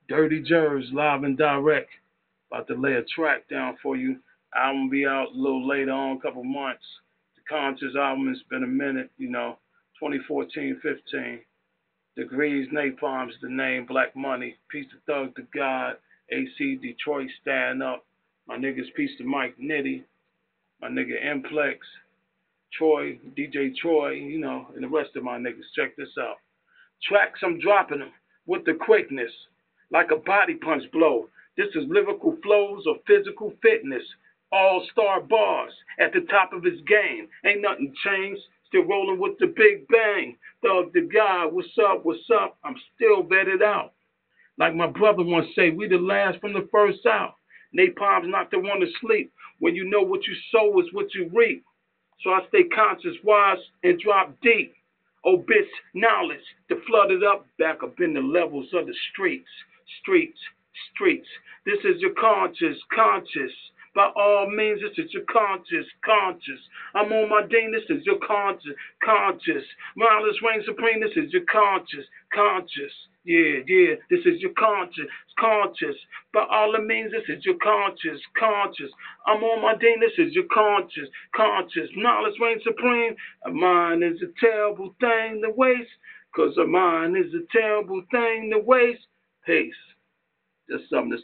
Dirty Jers, live and direct. About to lay a track down for you. Album be out a little later on, a couple months. The Conscious album, it's been a minute, 2014, 15. Degrees, Napalm's the name, Black Money. Peace to Thug to God, AC Detroit, stand up. My niggas, peace to Mike Nitty, my niggaMplex, Troy, DJ Troy, and the rest of my niggas. Check this out. Tracks, I'm dropping them with the quickness, like a body punch blow. This is lyrical flows of physical fitness. All-star bars at the top of his game. Ain't nothing changed. Still rolling with the big bang. Thug the guy, what's up, what's up? I'm still vetted out. Like my brother once say, we the last from the first out. Napalm's not the one to sleep. When you know what you sow is what you reap. So I stay conscious, wise, and drop deep. Obis knowledge to flood it up back up in the levels of the streets, streets, streets. This is your conscious. By all means, this is your conscious. I'm on my Dean, this is your conscious. Miles reign supreme, this is your conscious. Yeah, this is your conscious. By all means, this is your conscious. I'm on my Dean, this is your conscious. Knowledge reign supreme. A mind is a terrible thing to waste, cause a mind is a terrible thing to waste. Peace. Just something to